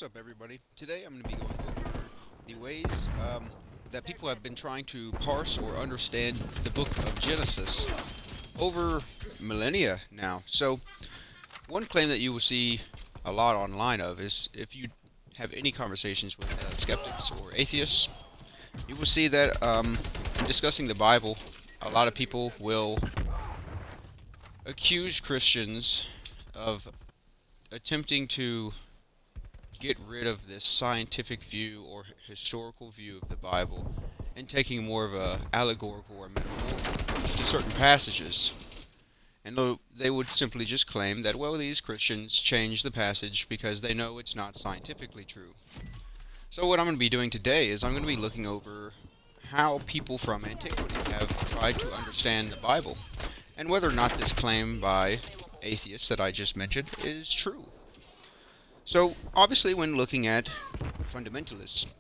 What's up, everybody? Today I'm going to be going over the ways that people have been trying to parse or understand the book of Genesis over millennia now. So, one claim that you will see a lot online of is if you have any conversations with skeptics or atheists, you will see that in discussing the Bible, a lot of people will accuse Christians of attempting to get rid of this scientific view or historical view of the Bible and taking more of a allegorical or metaphorical approach to certain passages. And they would simply just claim that, well, these Christians changed the passage because they know it's not scientifically true. So what I'm going to be doing today is I'm going to be looking over how people from antiquity have tried to understand the Bible and whether or not this claim by atheists that I just mentioned is true. So, obviously, when looking at fundamentalists,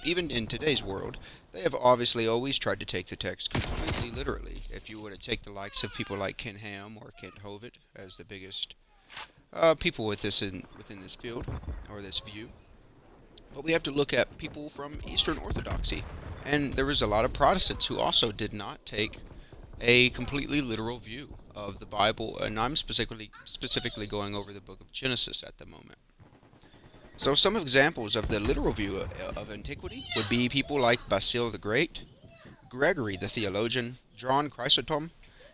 even in today's world, they have obviously always tried to take the text completely literally. If you were to take the likes of people like Ken Ham or Kent Hovitt as the biggest people within this field or this view, but we have to look at people from Eastern Orthodoxy, and there was a lot of Protestants who also did not take a completely literal view of the Bible, and I'm specifically going over the book of Genesis at the moment. So some examples of the literal view of antiquity would be people like Basil the Great, Gregory the theologian, John Chrysostom,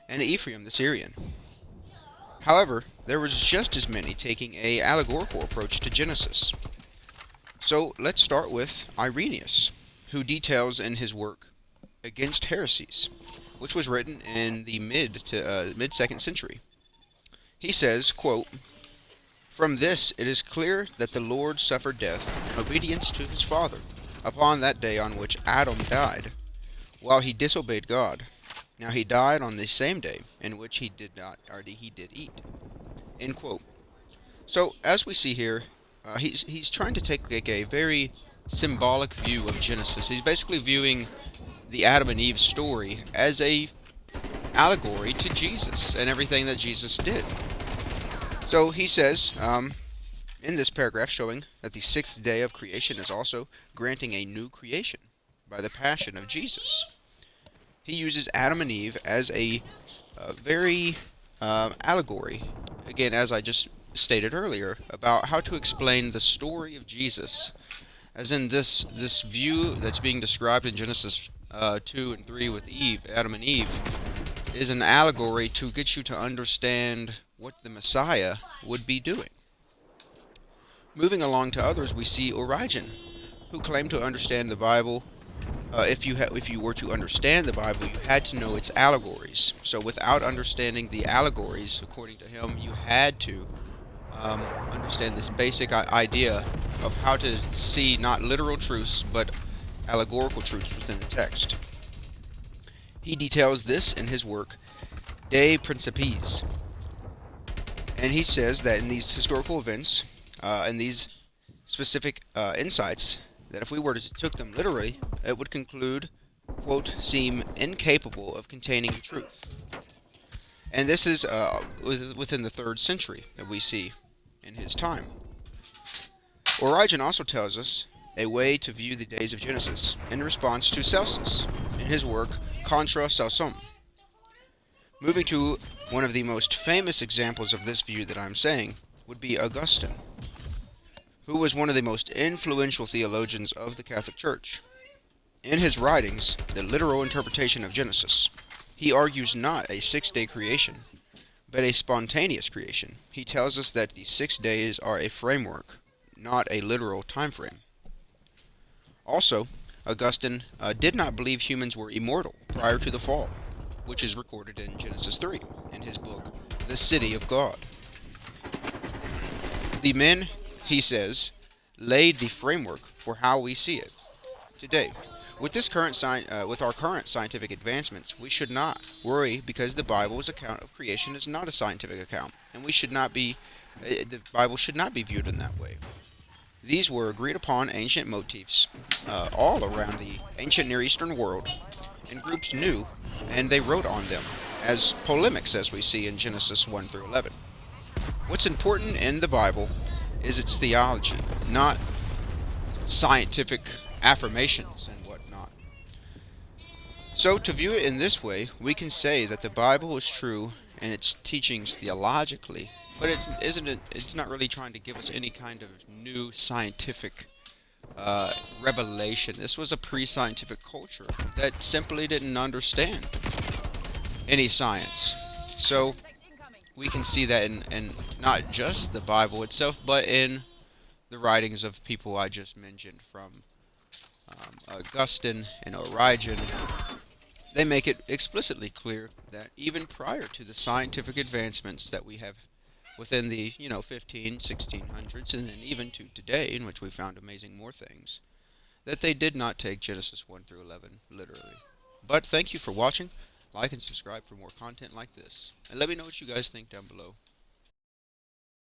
and Ephraim the Syrian. However, there was just as many taking a allegorical approach to Genesis. So let's start with Irenaeus, who details in his work Against Heresies, which was written in the mid-second century. He says, quote, "From this it is clear that the Lord suffered death in obedience to his Father upon that day on which Adam died, while he disobeyed God. Now he died on the same day in which he did eat." End quote. So as we see here, he's trying to take like a very symbolic view of Genesis. He's basically viewing the Adam and Eve story as a allegory to Jesus and everything that Jesus did. So he says, in this paragraph, showing that the sixth day of creation is also granting a new creation by the passion of Jesus. He uses Adam and Eve as a very allegory, again, as I just stated earlier, about how to explain the story of Jesus, as in this view that's being described in Genesis 2 and 3 with Adam and Eve, is an allegory to get you to understand what the Messiah would be doing. Moving along to others, we see Origen, who claimed to understand the Bible. If you were to understand the Bible, you had to know its allegories. So without understanding the allegories, according to him, you had to understand this basic idea of how to see not literal truths, but allegorical truths within the text. He details this in his work De Principiis, and he says that in these historical events and these specific insights, that if we were to take them literally, it would conclude, quote, "seem incapable of containing the truth." And this is within the 3rd century that we see in his time. Origen also tells us a way to view the days of Genesis in response to Celsus in his work Contra Celsum. Moving to one of the most famous examples of this view that I'm saying would be Augustine, who was one of the most influential theologians of the Catholic Church. In his writings, The Literal Interpretation of Genesis, he argues not a 6-day creation, but a spontaneous creation. He tells us that the 6 days are a framework, not a literal time frame. Also, Augustine did not believe humans were immortal prior to the fall, which is recorded in Genesis 3 in his book, The City of God. The men, he says, laid the framework for how we see it today. With our current scientific advancements, we should not worry because the Bible's account of creation is not a scientific account, and the Bible should not be viewed in that way. These were agreed upon ancient motifs all around the ancient Near Eastern world, and groups knew, and they wrote on them as polemics, as we see in Genesis 1 through 11. What's important in the Bible is its theology, not scientific affirmations and whatnot. So, to view it in this way, we can say that the Bible is true in its teachings theologically, but it's not really trying to give us any kind of new scientific revelation. This was a pre-scientific culture that simply didn't understand any science. So we can see that in not just the Bible itself, but in the writings of people I just mentioned, from Augustine and Origen. They make it explicitly clear that even prior to the scientific advancements that we have within the 15 1600s, and then even to today, in which we found amazing more things, that they did not take Genesis 1 through 11 literally. But thank you for watching. Like and subscribe for more content like this, and let me know what you guys think down below.